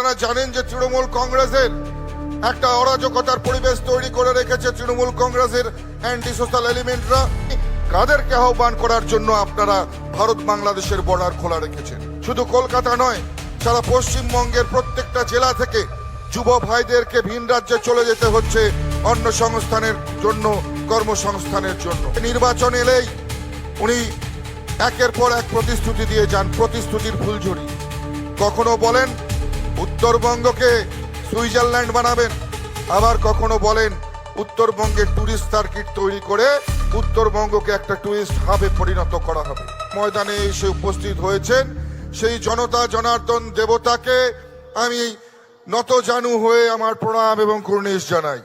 আপনারা জানেন যে তৃণমূল কংগ্রেসের একটা অরাজকতার পরিবেশ তৈরি করে রেখেছে তৃণমূল কংগ্রেসের অ্যান্টি সোশ্যাল এলিমেন্টরা। কাদেরকে আহ্বান করার জন্য আপনারা ভারত বাংলাদেশের বর্ডার খোলা রেখেছেন? শুধু কলকাতা নয়, সারা পশ্চিমবঙ্গের প্রত্যেকটা জেলা থেকে যুব ভাইদেরকে ভিন রাজ্যে চলে যেতে হচ্ছে অন্য সংস্থানের জন্য, কর্মসংস্থানের জন্য। নির্বাচন এলেই উনি একের পর এক প্রতিশ্রুতি দিয়ে যান, প্রতিশ্রুতির ফুলঝুরি। কখনো বলেন উত্তরবঙ্গকে সুইজারল্যান্ড বানাবেন, আবার কখনো বলেন উত্তরবঙ্গের টুরিস্ট সার্কিট তৈরি করে উত্তরবঙ্গকে একটা টুরিস্ট হাবে পরিণত করা হবে। ময়দানে এসে উপস্থিত হয়েছেন সেই জনতা জনার্দন দেবতাকে আমি নতজানু হয়ে আমার প্রণাম এবং কুর্নিশ জানাই।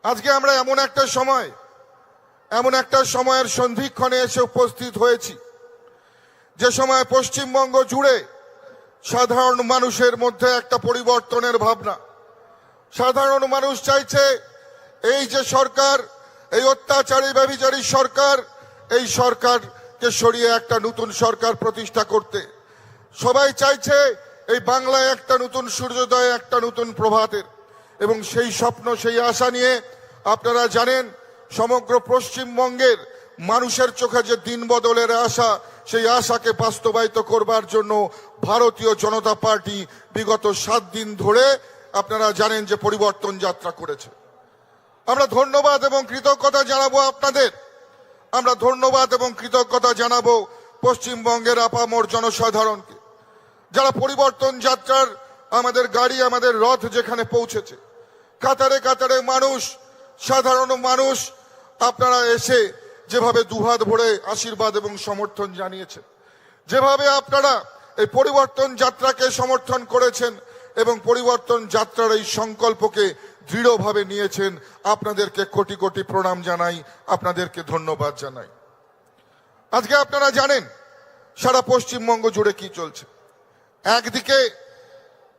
আজকে আমরা এমন একটা সময়ের সন্ধিক্ষণে এসে উপস্থিত হয়েছি, যে সময় পশ্চিমবঙ্গ জুড়ে সাধারণ মানুষের মধ্যে একটা পরিবর্তনের ভাবনা। সাধারণ মানুষ চাইছে এই যে সরকার, এই অত্যাচারী ব্যভিচারী সরকার, এই সরকারকে সরিয়ে একটা নতুন সরকার প্রতিষ্ঠা করতে। সবাই চাইছে এই বাংলায় একটা নতুন সূর্যোদয়, একটা নতুন প্রভাতের। এবং সেই স্বপ্ন, সেই আশা নিয়ে আপনারা জানেন সমগ্র পশ্চিমবঙ্গের মানুষের চোখে যে দিন বদলের আশা, সেই আশাকে বাস্তবায়িত করবার জন্য ভারতীয় জনতা পার্টি বিগত 7 দিন ধরে আপনারা জানেন যে পরিবর্তন যাত্রা করেছে। আমরা ধন্যবাদ এবং কৃতজ্ঞতা জানাবো আপনাদের। আমরা ধন্যবাদ এবং কৃতজ্ঞতা জানাবো পশ্চিমবঙ্গের আপামর জনসাধারণকে, যারা পরিবর্তন যাত্রার আমাদের গাড়ি, আমাদের রথ যেখানে পৌঁছেছে, কাতারে কাতারে মানুষ, সাধারণ মানুষ আপনারা এসে যেভাবে দুহাত ভরে আশীর্বাদ এবং সমর্থন জানিয়েছেন, যেভাবে আপনারা এই পরিবর্তন যাত্রাকে সমর্থন করেছেন এবং পরিবর্তন যাত্রার এই সংকল্পকে দৃঢ়ভাবে নিয়েছেন, আপনাদেরকে কোটি কোটি প্রণাম জানাই, আপনাদেরকে ধন্যবাদ জানাই। আজকে আপনারা জানেন সারা পশ্চিমবঙ্গ জুড়ে কি চলছে। একদিকে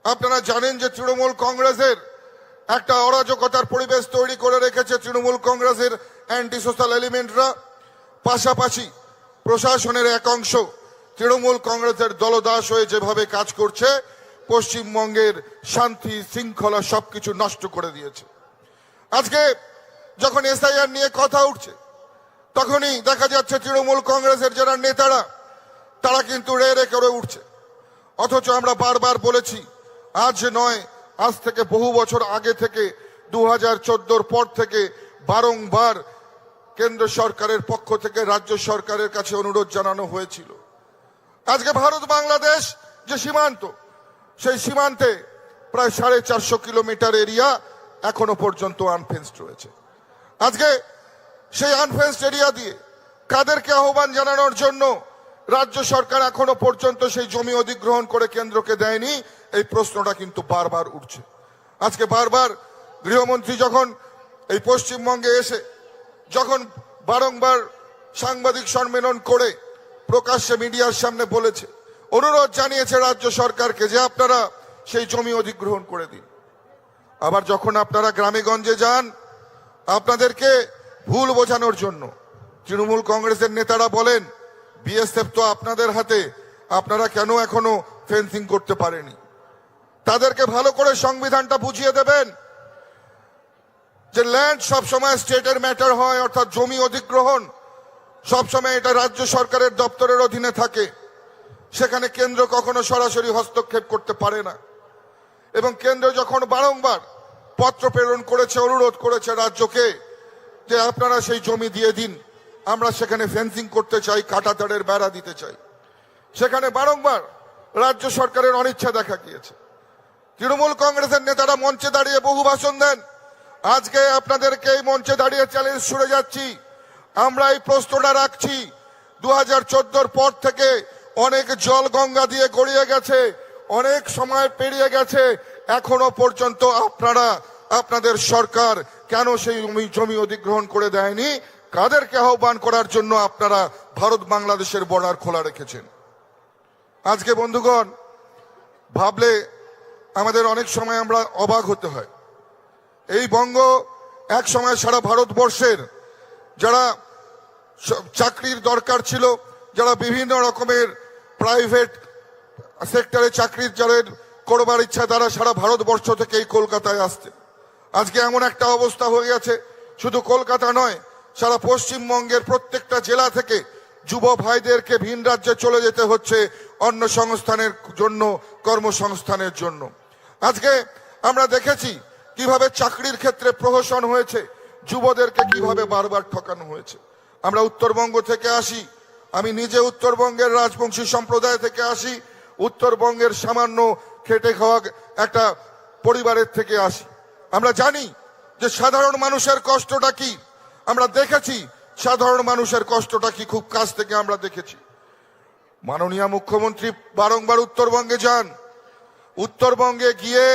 আপনারা জানেন যে তৃণমূল কংগ্রেসের একটা অরাজকতার পরিবেশ তৈরি করে রেখেছে তৃণমূল কংগ্রেসের অ্যান্টি সোশ্যাল এলিমেন্টরা। পাশাপাশি প্রশাসনের এক অংশ তৃণমূল কংগ্রেসের দলদাস হয়ে যেভাবে কাজ করছে, পশ্চিমবঙ্গের শান্তি শৃঙ্খলা সবকিছু নষ্ট করে দিয়েছে। আজকে যখন এসআইআর নিয়ে কথা উঠছে, তখনই দেখা যাচ্ছে তৃণমূল কংগ্রেসের যারা নেতারা তারা কিন্তু রে করে উঠছে। অথচ আমরা বারবার বলেছি, আজ নয়, আজ থেকে বহু বছর আগে থেকে 2014 পর থেকে বারংবার কেন্দ্র সরকারের পক্ষ থেকে রাজ্য সরকারের কাছে অনুরোধ জানানো হয়েছিল। আজকে ভারত বাংলাদেশ যে সীমান্ত, সেই সীমান্তে প্রায় 450 কিলোমিটার এরিয়া এখনো পর্যন্ত আনফেন্সড রয়েছে। আজকে সেই আনফেন্সড এরিয়া দিয়ে কাদেরকে আহ্বান জানানোর জন্য রাজ্য সরকার এখনো পর্যন্ত সেই জমি অধিগ্রহণ করে কেন্দ্রকে দেয়নি, এই প্রশ্নটা কিন্তু বারবার উঠছে। আজকে বারবার গৃহমন্ত্রী যখন এই পশ্চিমবঙ্গে এসে যখন বারংবার সাংবাদিক সম্মেলন করে প্রকাশ্যে মিডিয়ার সামনে বলেছে, অনুরোধ জানিয়েছে রাজ্য সরকারকে যে আপনারা সেই জমি অধিগ্রহণ করে দিন। আবার যখন আপনারা গ্রামে গঞ্জে যান, আপনাদেরকে ভুল বোঝানোর জন্য তৃণমূল কংগ্রেসের নেতারা বলেন বিএসএফ তো আপনাদের হাতে, আপনারা কেন এখনো ফেন্সিং করতে পারেনি। তাদেরকে ভালো করে সংবিধানটা বুঝিয়ে দেবেন যে ল্যান্ড সবসময় স্টেটের ম্যাটার হয়, অর্থাৎ জমি অধিগ্রহণ সবসময় এটা রাজ্য সরকারের দপ্তরের অধীনে থাকে, সেখানে কেন্দ্র কখনো সরাসরি হস্তক্ষেপ করতে পারে না। এবং কেন্দ্র যখন বারংবার পত্র প্রেরণ করেছে, অনুরোধ করেছে রাজ্যকে যে আপনারা সেই জমি দিয়ে দিন, আমরা সেখানে ফেন্সিং করতে চাই, কাঁটাতারের বেড়া দিতে চাই, সেখানে বারংবার রাজ্য সরকারের অনিচ্ছা দেখা গিয়েছে। তৃণমূল কংগ্রেসের নেতারা মঞ্চে দাঁড়িয়ে বহু ভাষণ দেন। আজকে আপনাদেরকে এই মঞ্চে দাঁড়িয়ে চ্যালেঞ্জ ছুড়ে যাচ্ছি, আমরা এই প্রশ্নটা রাখছি, 2014 পর থেকে অনেক জল গঙ্গা দিয়ে গড়িয়ে গেছে, অনেক সময় পেরিয়ে গেছে, এখনো পর্যন্ত আপনারা, আপনাদের সরকার কেন সেই জমি অধিগ্রহণ করে দেয়নি? কাদেরকে আহ্বান করার জন্য আপনারা ভারত বাংলাদেশের বর্ডার খোলা রেখেছেন? আজকে বন্ধুগণ, ভাবলে আমাদের অনেক সময় আমরা অবাক হতে হয়। এই বঙ্গ এক সময় সারা ভারতবর্ষের যারা চাকরির দরকার ছিল, যারা বিভিন্ন রকমের প্রাইভেট সেক্টরে চাকরির যাদের করবার ইচ্ছা তারা সারা ভারতবর্ষ থেকে এই কলকাতায় আসতে। আজকে এমন একটা অবস্থা হয়ে গেছে, শুধু কলকাতা নয়, সারা পশ্চিমবঙ্গের প্রত্যেকটা জেলা থেকে যুব ভাইদেরকে ভিন রাজ্যে চলে যেতে হচ্ছে অন্য সংস্থানের জন্য, কর্মসংস্থানের জন্য। আজকে আমরা দেখেছি কিভাবে চাকরির ক্ষেত্রে প্রহসন হয়েছে, যুবদেরকে কিভাবে বারবার ঠকানো হয়েছে। আমরা উত্তরবঙ্গ থেকে আসি, আমি নিজে উত্তরবঙ্গের রাজবংশী সম্প্রদায় থেকে আসি, উত্তরবঙ্গের সামান্য খেটে খাওয়া একটা পরিবারের থেকে আসি। আমরা জানি যে সাধারণ মানুষের কষ্টটা কি, আমরা দেখেছি সাধারণ মানুষের কষ্টটা কি, খুব কাছ থেকে আমরা দেখেছি। মাননীয় মুখ্যমন্ত্রী বারংবার উত্তরবঙ্গে যান, উত্তরবঙ্গে গিয়ে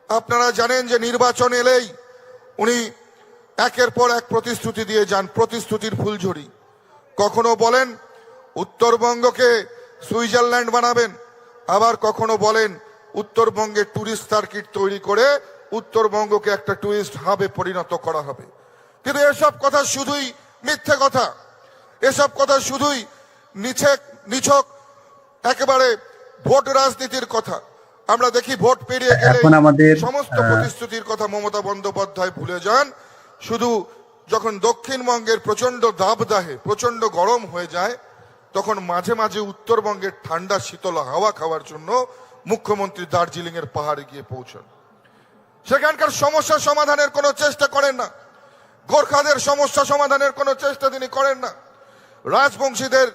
আপনারা জানেন যে নির্বাচন এলেই উনি একের পর এক প্রতিশ্রুতি দিয়ে যান, প্রতিশ্রুতির ফুলঝুরি। কখনো বলেন উত্তরবঙ্গকে সুইজারল্যান্ড বানাবেন, আবার কখনো বলেন উত্তরবঙ্গে টুরিস্ট সার্কিট তৈরি করে উত্তরবঙ্গকে একটা টুরিস্ট হাবে পরিণত করা হবে। কিন্তু এসব কথা শুধুই মিথ্যে কথা, এসব কথা শুধুই নিছক একেবারে ভোট রাজনীতির কথা। আমরা দেখি ভোট পেরিয়ে গেলে সমস্ত প্রতিশ্রুতির কথা মমতা বন্দ্যোপাধ্যায় ভুলে যান। শুধু যখন দক্ষিণবঙ্গের প্রচন্ড দাবদাহে, প্রচন্ড গরম হয়ে যায়, তখন মাঝে মাঝে উত্তরবঙ্গের ঠান্ডা শীতল হাওয়া খাওয়ার জন্য মুখ্যমন্ত্রী দার্জিলিং এর পাহাড়ে গিয়ে পৌঁছান। সেখানকার সমস্যা সমাধানের কোনো চেষ্টা করেন না, গোর্খাদের সমস্যা সমাধানের কোনো চেষ্টা তিনি করেন না, রাজবংশীদের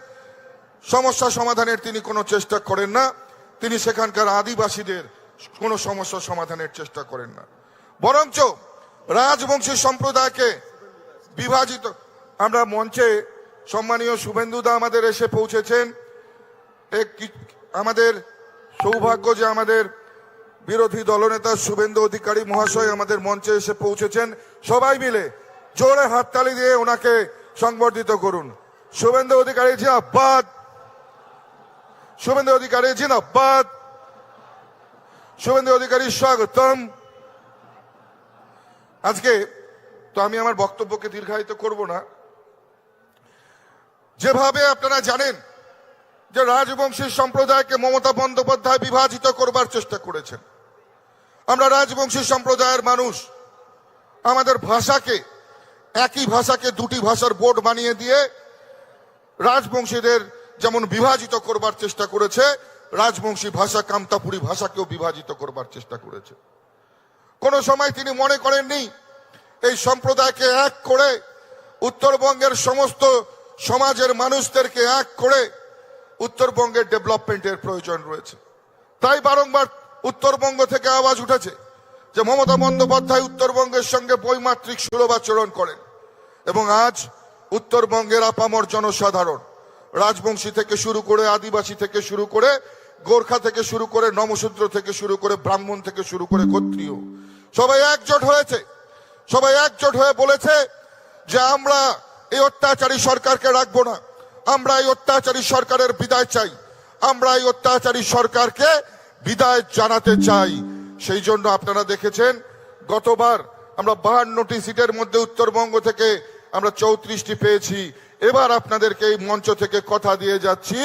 সমস্যা সমাধানের তিনি কোনো চেষ্টা করেন না, তিনি সেখানকার আদিবাসীদের কোনো সমস্যা সমাধানের চেষ্টা করেন না। বরঞ্চ রাজবংশী সম্প্রদায়কে বিভাজিত। আমরা মঞ্চে সম্মানীয় শুভেন্দুদা আমাদের এসে পৌঁছেছেন, আমাদের সৌভাগ্য যে আমাদের বিরোধী দলনেতা শুভেন্দু অধিকারী মহাশয় আমাদের মঞ্চে এসে পৌঁছেছেন। সবাই মিলে জোরে হাততালি দিয়ে ওনাকে সংবর্ধিত করুন। শুভেন্দু অধিকারী জিন্দাবাদ, শুভেন্দু অধিকারী জিন্দাবাদ, শুভেন্দু অধিকারী স্বাগতম। আজকে তো আমি আমার বক্তব্যকে দীর্ঘায়িত করব না। যেভাবে আপনারা জানেন যে রাজবংশী সম্প্রদায়কে মমতা বন্দ্যোপাধ্যায় বিভাজিত করবার চেষ্টা করেছেন। আমরা রাজবংশী সম্প্রদায়ের মানুষ, আমাদের ভাষাকে, একই ভাষাকে দুটি ভাষার বোর্ড বানিয়ে দিয়ে রাজবংশীদের যেমন বিভাজিত করবার চেষ্টা করেছে, রাজবংশী ভাষা কামতাপুরী ভাষাকেও বিভাজিত করবার চেষ্টা করেছে। কোন সময় তিনি মনে করেননি এই সম্প্রদায়কে এক করে উত্তরবঙ্গের সমস্ত সমাজের মানুষদেরকে এক করে উত্তরবঙ্গের ডেভেলপমেন্টের প্রয়োজন রয়েছে। তাই বারংবার উত্তরবঙ্গ থেকে আওয়াজ উঠেছে যে মমতা বন্দ্যোপাধ্যায় উত্তরবঙ্গের সঙ্গে বৈমাত্রিক সুলভ আচরণ করেন। এবং আজ উত্তরবঙ্গের আপামর জনসাধারণ, রাজবংশী থেকে শুরু করে, আদিবাসী থেকে শুরু করে, গোর্খা থেকে শুরু করে, নমশূদ্র থেকে শুরু করে, ব্রাহ্মণ থেকে শুরু করে ক্ষত্রিয়, সবাই একজোট হয়েছে। সবাই একজোট হয়ে বলেছে যে আমরা এই অত্যাচারী সরকারকে রাখবো না, আমরা এই অত্যাচারী সরকারের বিদায় চাই, আমরা এই অত্যাচারী সরকারকে বিদায় জানাতে চাই। সেই জন্য আপনারা দেখেছেন গতবার আমরা 52টি সিটের মধ্যে উত্তরবঙ্গ থেকে আমরা 34টি পেয়েছি। এবার আপনাদেরকে এই মঞ্চ থেকে কথা দিয়ে যাচ্ছি,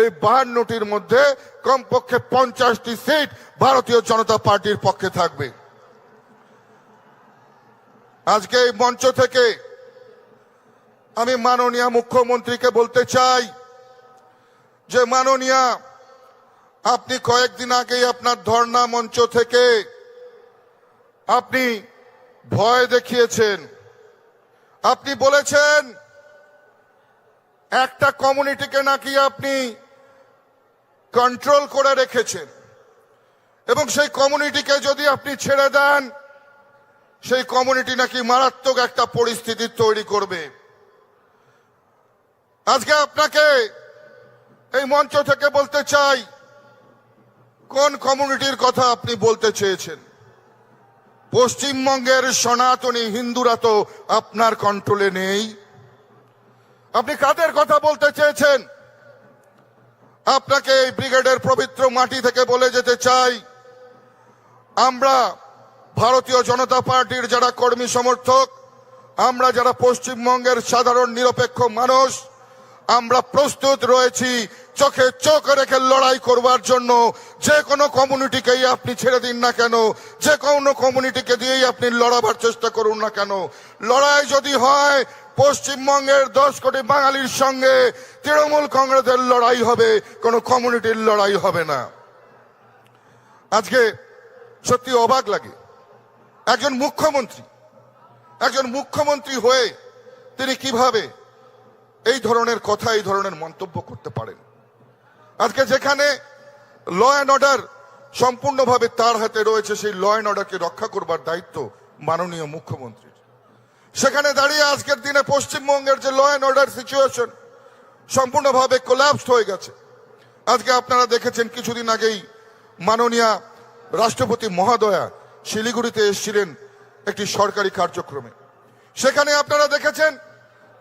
এই 52টির মধ্যে কমপক্ষে 50টি সিট ভারতীয় জনতা পার্টির পক্ষে থাকবে। আজকে এই মঞ্চ থেকে আমি মাননীয় মুখ্যমন্ত্রীকে বলতে চাই যে মাননীয়, আপনি কয়েকদিন আগেই আপনার ধর্ণা মঞ্চ থেকে আপনি ভয় দেখিয়েছেন। আপনি বলেছেন একটা কমিউনিটিকে নাকি আপনি কন্ট্রোল করে রেখেছেন এবং সেই কমিউনিটিকে যদি আপনি ছেড়ে দেন, সেই কমিউনিটি নাকি মারাত্মক একটা পরিস্থিতি তৈরি করবে। আজকে আপনাকে এই মঞ্চ থেকে বলতে চাই, কোন কমিউনিটির কথা আপনি বলতে চেয়েছেন? পশ্চিমবঙ্গের সনাতনী হিন্দুরা তো আপনার কন্ট্রোলে নেই। আপনি কাদের কথা বলতে চেয়েছেন? আপনাকে এই ব্রিগেডের পবিত্র মাটি থেকে বলে যেতে চাই, আমরা ভারতীয় জনতা পার্টির যারা কর্মী সমর্থক, আমরা যারা পশ্চিমবঙ্গের সাধারণ নিরপেক্ষ মানুষ, আমরা প্রস্তুত রয়েছি চোখে চোখ রেখে লড়াই করবার জন্য যে কোনো কমিউনিটিকেই আপনি ছেড়ে দিন না কেন, যে কোনো কমিউনিটিকে দিয়েই আপনি লড়াবার চেষ্টা করুন না কেন, লড়াই যদি হয় পশ্চিমবঙ্গের 10 কোটি বাঙালির সঙ্গে তৃণমূল কংগ্রেসের লড়াই হবে, কোনো কমিউনিটির লড়াই হবে না। আজকে সত্যি অবাক লাগে, একজন মুখ্যমন্ত্রী হয়ে তিনি কিভাবে এই ধরনের কথা, এই ধরনের মন্তব্য করতে পারেন। আজকে যেখানে ল অ্যান্ড অর্ডার সম্পূর্ণভাবে তার হাতে রয়েছে, সেই ল অ্যান্ড অর্ডারকে রক্ষা করবার দায়িত্ব মাননীয় মুখ্যমন্ত্রীর, সেখানে দাঁড়িয়ে আজকের দিনে পশ্চিমবঙ্গের যে ল অ্যান্ড অর্ডার সিচুয়েশন সম্পূর্ণভাবে কোল্যাপসড হয়ে গেছে। আজকে আপনারা দেখেছেন কিছুদিন আগেই মাননীয় রাষ্ট্রপতি মহোদয়া শিলিগুড়িতে এসেছিলেন একটি সরকারি কার্যক্রমে, সেখানে আপনারা দেখেছেন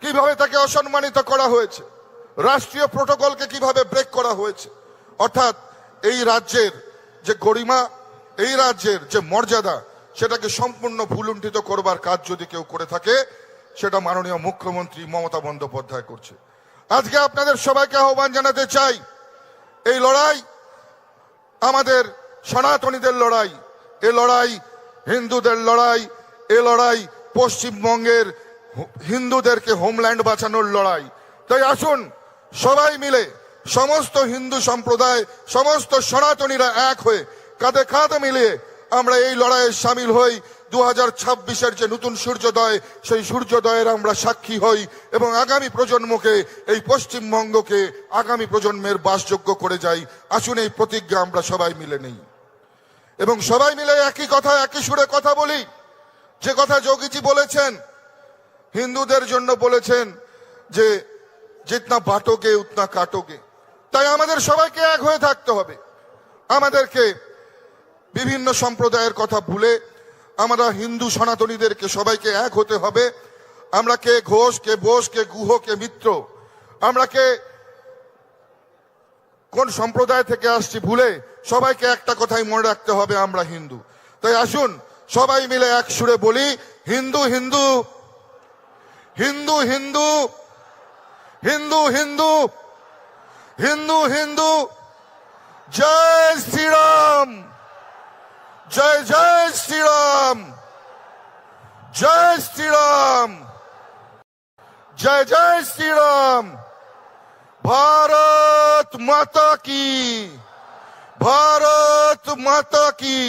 কিভাবে তাকে অসম্মানিত করা হয়েছে, রাষ্ট্রীয় প্রটোকলকে কিভাবে ব্রেক করা হয়েছে। অর্থাৎ এই রাজ্যের যে গরিমা, এই রাজ্যের যে মর্যাদা, সেটাকে সম্পূর্ণ ভুলুণ্ঠিত করবার কাজ যদি কেউ করে থাকে, সেটা মাননীয় মুখ্যমন্ত্রী মমতা বন্দ্যোপাধ্যায় করছে। আজকে আপনাদের সবাইকে আহ্বান জানাতে চাই, এই লড়াই আমাদের সনাতনীদের লড়াই, এ লড়াই হিন্দুদের লড়াই, এ লড়াই পশ্চিমবঙ্গের হিন্দুদেরকে হোমল্যান্ড বাঁচানোর লড়াই। তাই আসুন সবাই মিলে, সমস্ত হিন্দু সম্প্রদায়, সমস্ত সনাতনীরা এক হয়ে কাঁধে কাঁধ মিলিয়ে আমরা এই লড়াইয়ে সামিল হই। 2026-এর যে নতুন সূর্যোদয়, সেই সূর্যোদয়ের আমরা সাক্ষী হই এবং আগামী প্রজন্মকে, এই পশ্চিমবঙ্গকে আগামী প্রজন্মের বাসযোগ্য করে যাই। আসুন এই প্রতিজ্ঞা আমরা সবাই মিলে নেই এবং সবাই মিলে একই কথা, একই সুরে কথা বলি। যে কথা যোগীজি বলেছেন, হিন্দুদের জন্য বলেছেন যে জিতনা বাটোগে উতনা কাটোগে। তাই আমাদের সবাইকে এক হয়ে থাকতে হবে। আমাদেরকে বিভিন্ন সম্প্রদায়ের কথা ভুলে আমরা হিন্দু সনাতনীদেরকে সবাইকে এক হতে হবে। আমরা কে ঘোষ, কে বোস, কে গুহ, কে মিত্র, আমরা কে কোন সম্প্রদায় থেকে আসছি ভুলে সবাইকে একটা কথাই মনে রাখতে হবে, আমরা হিন্দু। তাই আসুন সবাই মিলে এক সুরে বলি, হিন্দু হিন্দু, হিন্দু হিন্দু, হিন্দু হিন্দু, হিন্দু হিন্দু। জয় শ্রীরাম, জয় জয় শ্রীরাম, জয় শ্রীরাম, জয় জয় শ্রীরাম। भारत माता की, भारत माता की।